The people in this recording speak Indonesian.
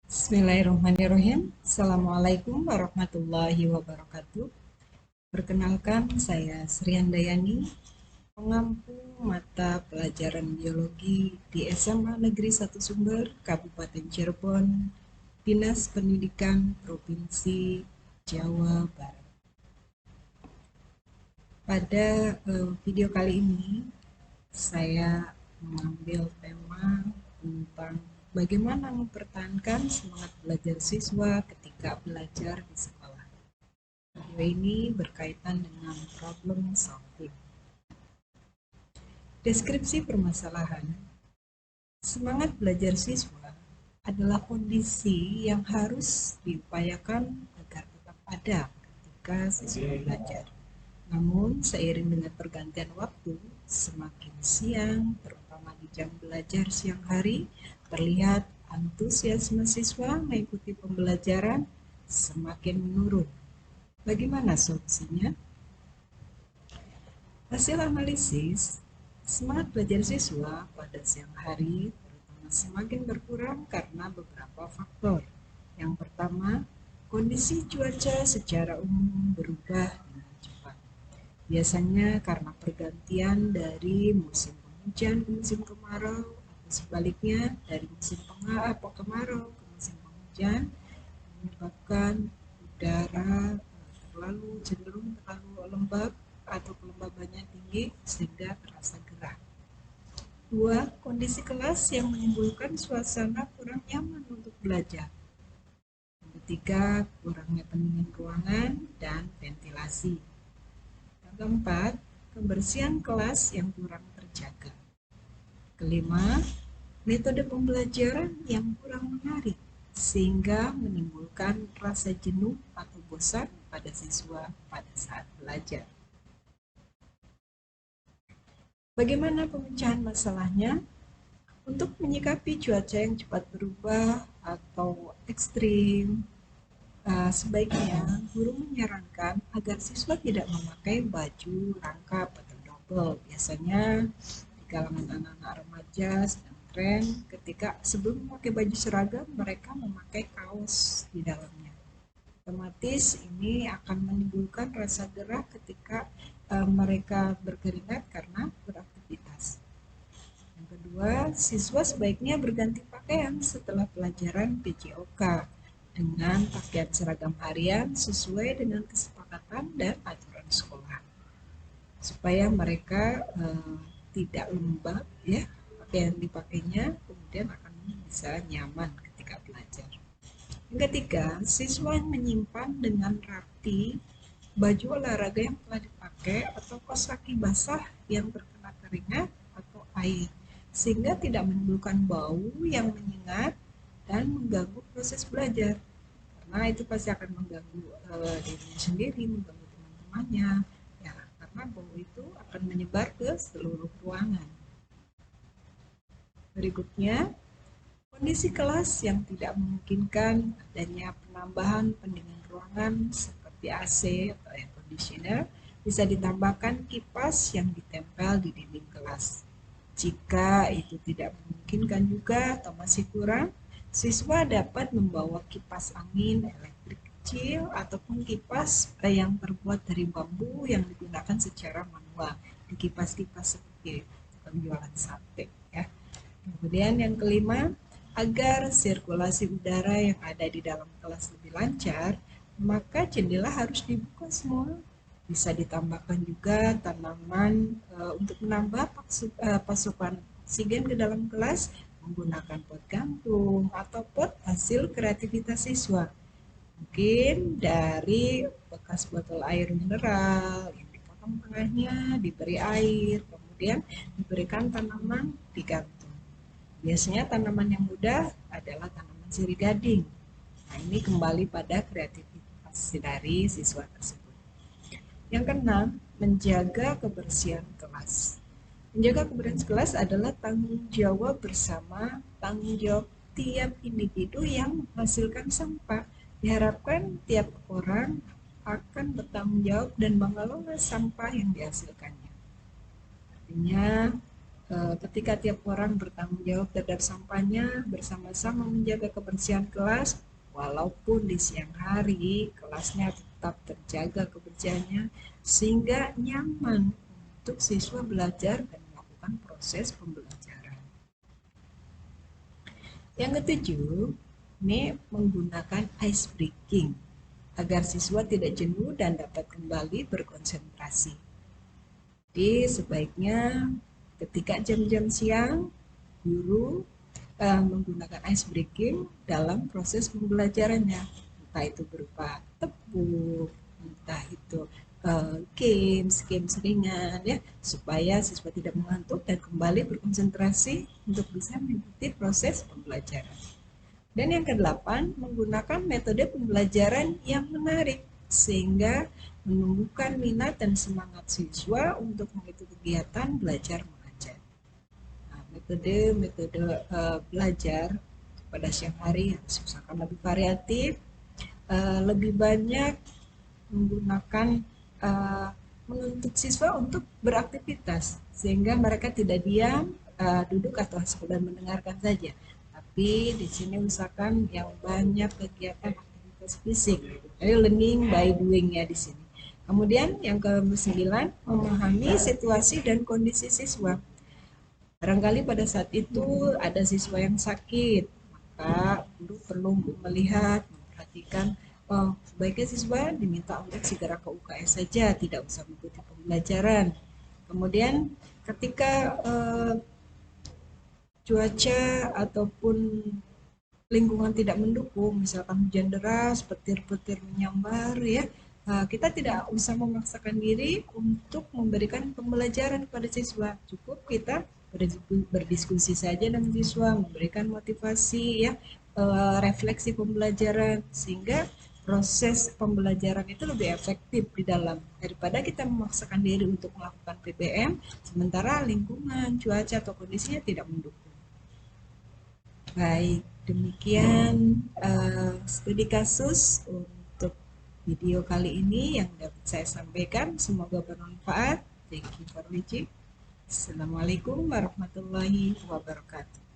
Bismillahirrahmanirrahim. Assalamualaikum warahmatullahi wabarakatuh. Perkenalkan, saya Sri Handayani, pengampu mata pelajaran biologi di SMA Negeri 1 Sumber, Kabupaten Cirebon, Dinas Pendidikan Provinsi Jawa Barat. Pada video kali ini, saya mengambil tema tentang bagaimana mempertahankan semangat belajar siswa ketika belajar di sekolah. Video ini berkaitan dengan problem solving. Deskripsi permasalahan. Semangat belajar siswa adalah kondisi yang harus diupayakan agar tetap ada ketika siswa belajar. Namun, seiring dengan pergantian waktu, semakin siang, terutama di jam belajar siang hari, terlihat antusiasme siswa mengikuti pembelajaran semakin menurun. Bagaimana solusinya? Hasil analisis, semangat belajar siswa pada siang hari terutama semakin berkurang karena beberapa faktor. Yang pertama, kondisi cuaca secara umum berubah dengan cepat. Biasanya karena pergantian dari musim penghujan ke musim kemarau, atau sebaliknya dari musim kemarau ke musim penghujan, menyebabkan udara cenderung terlalu lembab atau kelembabannya tinggi sehingga terasa gerah. Dua, kondisi kelas yang menimbulkan suasana kurang nyaman untuk belajar. Yang ketiga, kurangnya pendingin ruangan dan ventilasi. Yang keempat, kebersihan kelas yang kurang terjaga. Kelima, metode pembelajaran yang kurang menarik sehingga menimbulkan rasa jenuh atau bosan pada siswa pada saat belajar. Bagaimana pemecahan masalahnya? Untuk menyikapi cuaca yang cepat berubah atau ekstrim, sebaiknya guru menyarankan agar siswa tidak memakai baju rangkap atau double. Biasanya di kalangan anak-anak remaja sedang tren ketika sebelum memakai baju seragam mereka memakai kaos di dalamnya. Otomatis ini akan menimbulkan rasa gerah ketika mereka berkeringat karena beraktivitas. Yang kedua, siswa sebaiknya berganti pakaian setelah pelajaran PJOK dengan pakaian seragam harian sesuai dengan kesepakatan dan aturan sekolah, supaya mereka tidak lembab ya pakaian dipakainya, kemudian akan bisa nyaman ketika belajar. Yang ketiga, siswa menyimpan dengan rapi baju olahraga yang telah dipakai atau kaos kaki basah yang terkena keringat atau air, sehingga tidak menimbulkan bau yang menyengat dan mengganggu proses belajar. Karena itu pasti akan mengganggu dirinya sendiri, mengganggu teman-temannya, ya, karena bau itu akan menyebar ke seluruh ruangan. Berikutnya, kondisi kelas yang tidak memungkinkan adanya penambahan pendingin ruangan seperti AC atau air conditioner, bisa ditambahkan kipas yang ditempel di dinding kelas. Jika itu tidak memungkinkan juga atau masih kurang, siswa dapat membawa kipas angin elektrik kecil ataupun kipas yang terbuat dari bambu yang digunakan secara manual di kipas-kipas seperti penjualan sate ya. Kemudian yang kelima, agar sirkulasi udara yang ada di dalam kelas lebih lancar, maka jendela harus dibuka semua. Bisa ditambahkan juga tanaman untuk menambah pasokan oksigen ke dalam kelas menggunakan pot gantung atau pot hasil kreativitas siswa. Mungkin dari bekas botol air mineral yang dipotong tengahnya, diberi air, kemudian diberikan tanaman digantung. Biasanya tanaman yang mudah adalah tanaman sirih gading. Nah, ini kembali pada kreativitas dari siswa tersebut. Yang keenam, menjaga kebersihan kelas. Menjaga kebersihan kelas adalah tanggung jawab bersama, tanggung jawab tiap individu yang menghasilkan sampah. Diharapkan tiap orang akan bertanggung jawab dan mengelola sampah yang dihasilkannya. Artinya, Ketika tiap orang bertanggung jawab terhadap sampahnya, bersama-sama menjaga kebersihan kelas, walaupun di siang hari kelasnya tetap terjaga kebersihannya, sehingga nyaman untuk siswa belajar dan melakukan proses pembelajaran. Yang ketujuh, ini menggunakan ice breaking agar siswa tidak jenuh dan dapat kembali berkonsentrasi. Jadi sebaiknya ketika jam-jam siang, guru menggunakan ice breaking dalam proses pembelajarannya, entah itu berupa tepuk, entah itu games ringan ya, supaya siswa tidak mengantuk dan kembali berkonsentrasi untuk bisa mengikuti proses pembelajaran. Dan yang kedelapan, menggunakan metode pembelajaran yang menarik sehingga menumbuhkan minat dan semangat siswa untuk mengikuti kegiatan belajar mengajar. Nah, metode belajar pada siang hari harus usahakan lebih variatif, lebih banyak menggunakan menuntut siswa untuk beraktivitas sehingga mereka tidak diam duduk atau sekedar mendengarkan saja, tapi di sini usahakan yang banyak kegiatan aktivitas fisik. Jadi learning by doing ya di sini. Kemudian yang ke-9, memahami situasi dan kondisi siswa. Barangkali pada saat itu ada siswa yang sakit, maka guru perlu melihat, memperhatikan, oh, sebaiknya siswa diminta untuk segera ke UKS saja, tidak usah mengikuti pembelajaran. Kemudian ketika cuaca ataupun lingkungan tidak mendukung, misalkan hujan deras, petir-petir menyambar ya, kita tidak usah memaksakan diri untuk memberikan pembelajaran kepada siswa. Cukup kita berdiskusi saja dengan siswa, memberikan motivasi ya, refleksi pembelajaran sehingga proses pembelajaran itu lebih efektif di dalam daripada kita memaksakan diri untuk melakukan PBM sementara lingkungan, cuaca atau kondisinya tidak mendukung. Baik, demikian studi kasus untuk video kali ini yang dapat saya sampaikan. Semoga bermanfaat. Thank you for watching. Assalamualaikum warahmatullahi wabarakatuh.